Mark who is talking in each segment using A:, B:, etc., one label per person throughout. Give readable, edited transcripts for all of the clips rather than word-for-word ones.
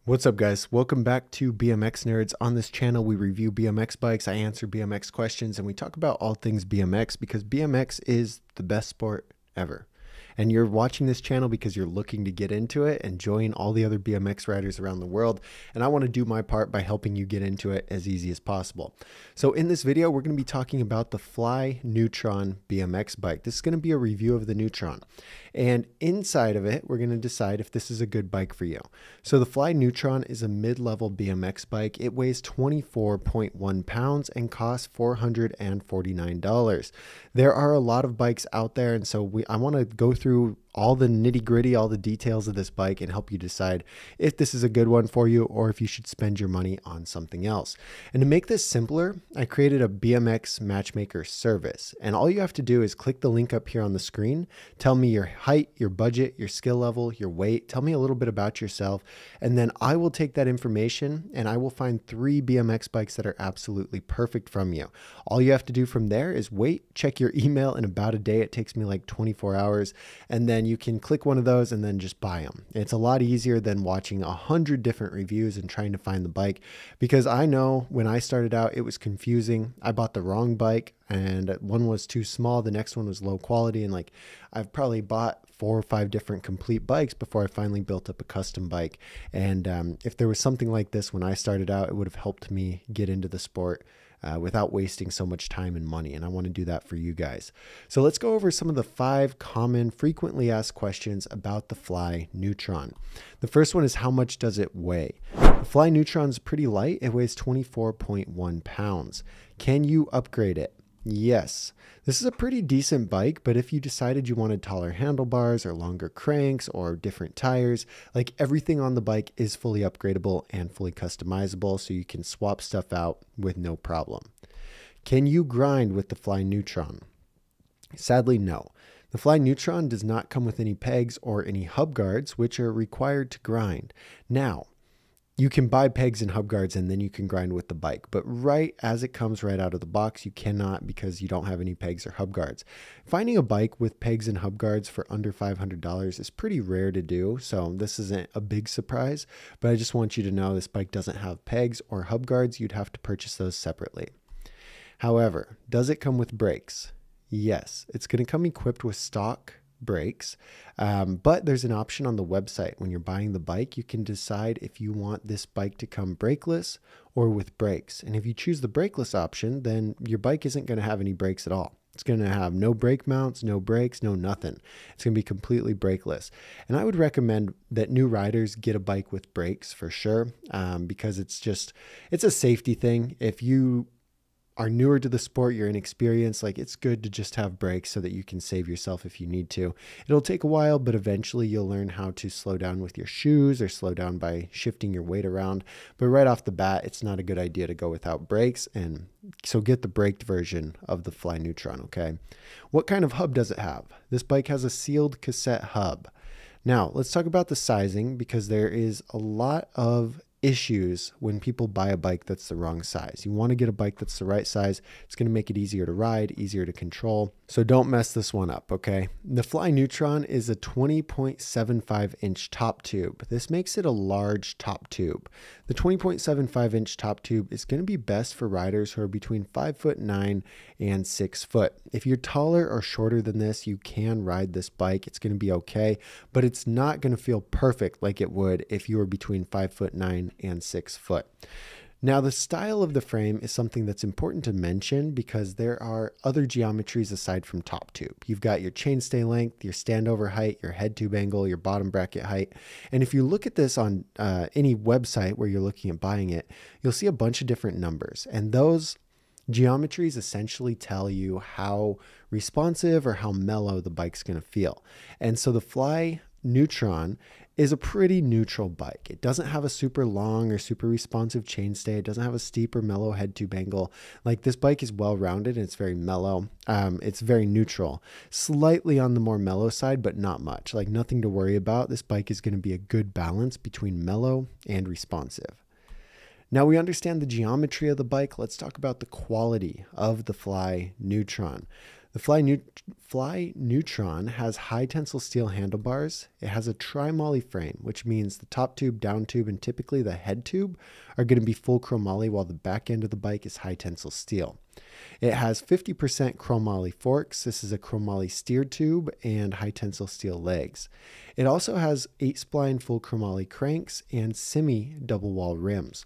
A: What's up, guys? Welcome back to BMX Nerds. On this channel, we review BMX bikes, I answer BMX questions, and we talk about all things BMX because BMX is the best sport ever. And you're watching this channel because you're looking to get into it and join all the other BMX riders around the world. And I want to do my part by helping you get into it as easy as possible. So in this video, we're going to be talking about the Fly Neutron BMX bike. This is going to be a review of the Neutron. And inside of it, we're going to decide if this is a good bike for you. So the Fly Neutron is a mid-level BMX bike. It weighs 24.1 pounds and costs $449. There are a lot of bikes out there, and so I want to go through all the nitty-gritty, all the details of this bike and help you decide if this is a good one for you or if you should spend your money on something else. And to make this simpler, I created a BMX Matchmaker service. And all you have to do is click the link up here on the screen, tell me your height, your budget, your skill level, your weight, tell me a little bit about yourself, and then I will take that information and I will find 3 BMX bikes that are absolutely perfect from you. All you have to do from there is wait, check your email in about a day. It takes me like 24 hours. And then you can click one of those and then just buy them. It's a lot easier than watching 100 different reviews and trying to find the bike, because I know when I started out, it was confusing. I bought the wrong bike and one was too small. The next one was low quality. And like, I've probably bought 4 or 5 different complete bikes before I finally built up a custom bike. And if there was something like this when I started out, it would have helped me get into the sport without wasting so much time and money. And I want to do that for you guys. So let's go over some of the 5 common frequently asked questions about the Fly Neutron. The first one is, how much does it weigh? The Fly Neutron is pretty light. It weighs 24.1 pounds. Can you upgrade it? Yes, this is a pretty decent bike, but if you decided you wanted taller handlebars or longer cranks or different tires, like, everything on the bike is fully upgradable and fully customizable, so you can swap stuff out with no problem. Can you grind with the Fly Neutron? Sadly, no. The Fly Neutron does not come with any pegs or any hub guards, which are required to grind. Now, you can buy pegs and hub guards and then you can grind with the bike, but right as it comes right out of the box, you cannot, because you don't have any pegs or hub guards. Finding a bike with pegs and hub guards for under $500 is pretty rare to do, so this isn't a big surprise, but I just want you to know this bike doesn't have pegs or hub guards. You'd have to purchase those separately. However, does it come with brakes? Yes, it's going to come equipped with stock brakes, but there's an option on the website. When you're buying the bike, you can decide if you want this bike to come brakeless or with brakes. And if you choose the brakeless option, then your bike isn't going to have any brakes at all. It's going to have no brake mounts, no brakes, no nothing. It's going to be completely brakeless. And I would recommend that new riders get a bike with brakes for sure, because it's a safety thing. If you are newer to the sport, you're inexperienced, like, it's good to just have brakes so that you can save yourself if you need to. It'll take a while, but eventually you'll learn how to slow down with your shoes or slow down by shifting your weight around. But right off the bat, it's not a good idea to go without brakes, and so get the braked version of the Fly Neutron, okay? What kind of hub does it have? This bike has a sealed cassette hub. Now, let's talk about the sizing, because there is a lot of issues when people buy a bike that's the wrong size. You want to get a bike that's the right size. It's going to make it easier to ride, easier to control. So don't mess this one up, okay? The Fly Neutron is a 20.75 inch top tube. This makes it a large top tube. The 20.75 inch top tube is going to be best for riders who are between 5'9" and 6 foot. If you're taller or shorter than this, you can ride this bike. It's going to be okay, but it's not going to feel perfect like it would if you were between 5'9" and 6 foot. Now, the style of the frame is something that's important to mention because there are other geometries aside from top tube. You've got your chainstay length, your standover height, your head tube angle, your bottom bracket height. And if you look at this on any website where you're looking at buying it, you'll see a bunch of different numbers. And those geometries essentially tell you how responsive or how mellow the bike's going to feel. And so the Fly Neutron is a pretty neutral bike. It doesn't have a super long or super responsive chainstay. It doesn't have a steep or mellow head tube angle. Like, this bike is well-rounded and it's very mellow. It's very neutral, slightly on the more mellow side, but not much. Like, nothing to worry about. This bike is going to be a good balance between mellow and responsive. Now we understand the geometry of the bike. Let's talk about the quality of the Fly Neutron. The Fly Neutron has high tensile steel handlebars. It has a tri-moly frame, which means the top tube, down tube, and typically the head tube are going to be full chromoly, while the back end of the bike is high tensile steel. It has 50% chromoly forks. This is a chromoly steered tube and high tensile steel legs. It also has 8-spline full chromoly cranks and semi double wall rims.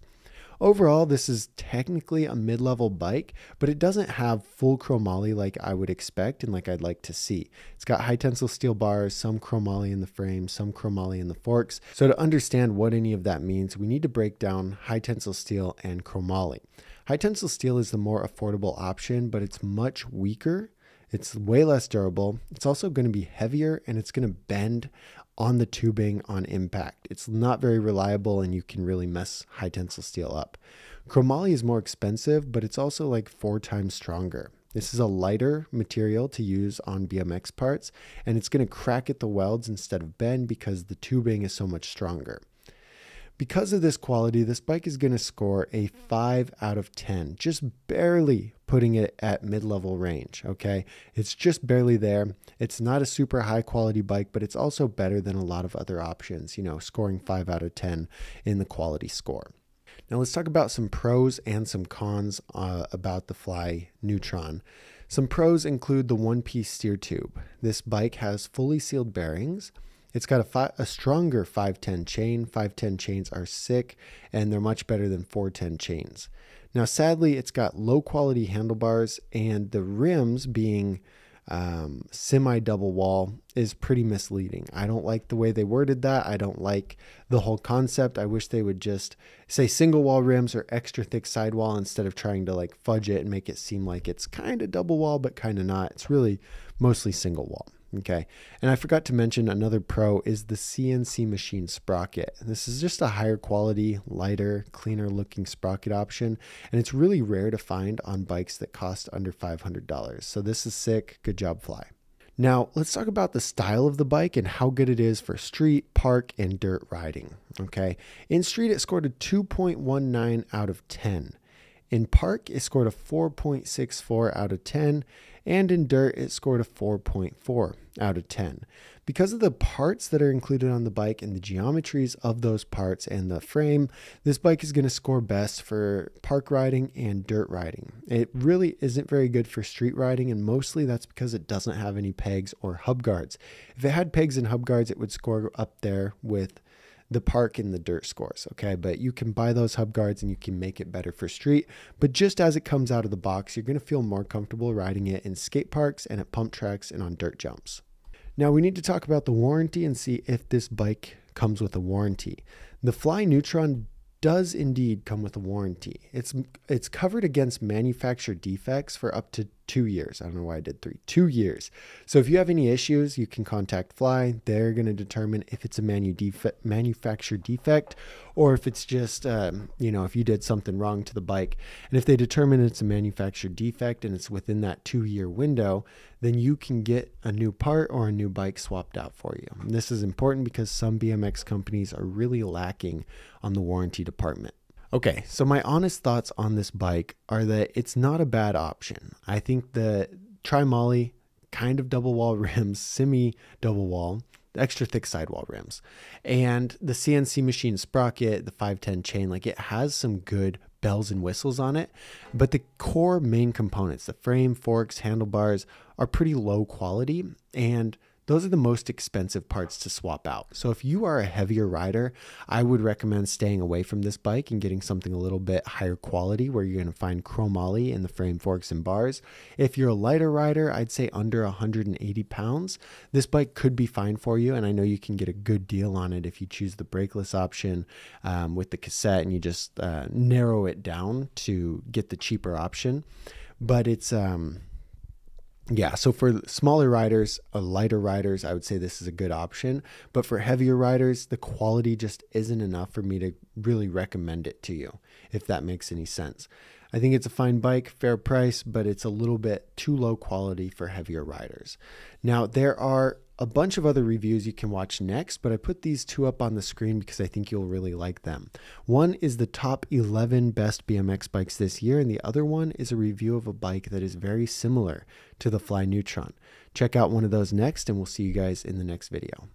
A: Overall, this is technically a mid-level bike, but it doesn't have full chromoly like I would expect and like I'd like to see. It's got high tensile steel bars, some chromoly in the frame, some chromoly in the forks. So to understand what any of that means, we need to break down high tensile steel and chromoly. High tensile steel is the more affordable option, but it's much weaker. It's way less durable. It's also going to be heavier, and it's going to bend on the tubing on impact. It's not very reliable, and you can really mess high tensile steel up. Chromoly is more expensive, but it's also like 4 times stronger. This is a lighter material to use on BMX parts, and it's going to crack at the welds instead of bend because the tubing is so much stronger. Because of this quality, this bike is going to score a 5 out of 10, just barely putting it at mid-level range, okay? It's just barely there. It's not a super high quality bike, but it's also better than a lot of other options, you know, scoring 5 out of 10 in the quality score. Now let's talk about some pros and some cons about the Fly Neutron. Some pros include the one-piece steer tube. This bike has fully sealed bearings. It's got a stronger 510 chain. 510 chains are sick, and they're much better than 410 chains. Now, sadly, it's got low quality handlebars, and the rims being semi-double wall is pretty misleading. I don't like the way they worded that. I don't like the whole concept. I wish they would just say single wall rims or extra thick sidewall instead of trying to like fudge it and make it seem like it's kind of double wall, but kind of not. It's really mostly single wall. Okay, and I forgot to mention another pro is the CNC machine sprocket. This is just a higher quality, lighter, cleaner looking sprocket option, and it's really rare to find on bikes that cost under $500. So this is sick. Good job, Fly. Now, let's talk about the style of the bike and how good it is for street, park, and dirt riding. Okay, in street, it scored a 2.19 out of 10. In park, it scored a 4.64 out of 10, and in dirt, it scored a 4.4 out of 10. Because of the parts that are included on the bike and the geometries of those parts and the frame, this bike is going to score best for park riding and dirt riding. It really isn't very good for street riding, and mostly that's because it doesn't have any pegs or hub guards. If it had pegs and hub guards, it would score up there with the park and the dirt scores, okay? But you can buy those hub guards and you can make it better for street. But just as it comes out of the box, you're gonna feel more comfortable riding it in skate parks and at pump tracks and on dirt jumps. Now we need to talk about the warranty and see if this bike comes with a warranty. The Fly Neutron does indeed come with a warranty. It's covered against manufacturer defects for up to 2 years. I don't know why I did 3. 2 years. So if you have any issues, you can contact Fly. They're going to determine if it's a manufacturer defect or if it's just, if you did something wrong to the bike. And if they determine it's a manufacturer defect and it's within that 2-year window, then you can get a new part or a new bike swapped out for you. And this is important because some BMX companies are really lacking on the warranty department. Okay, so my honest thoughts on this bike are that it's not a bad option. I think the tri-moly, kind of double wall rims, semi double wall, extra thick sidewall rims, and the CNC machine sprocket, the 510 chain, like it has some good bells and whistles on it, but the core main components, the frame, forks, handlebars, are pretty low quality, and those are the most expensive parts to swap out. So if you are a heavier rider, I would recommend staying away from this bike and getting something a little bit higher quality where you're going to find chromoly in the frame, forks, and bars. If you're a lighter rider, I'd say under 180 pounds, this bike could be fine for you. And I know you can get a good deal on it if you choose the brakeless option with the cassette and you just narrow it down to get the cheaper option. But it's... yeah, so for smaller riders, lighter riders, I would say this is a good option. But for heavier riders, the quality just isn't enough for me to really recommend it to you, if that makes any sense. I think it's a fine bike, fair price, but it's a little bit too low quality for heavier riders. Now, there are a bunch of other reviews you can watch next, but I put these two up on the screen because I think you'll really like them. One is the top 11 best BMX bikes this year, and the other one is a review of a bike that is very similar to the Fly Neutron. Check out one of those next, and we'll see you guys in the next video.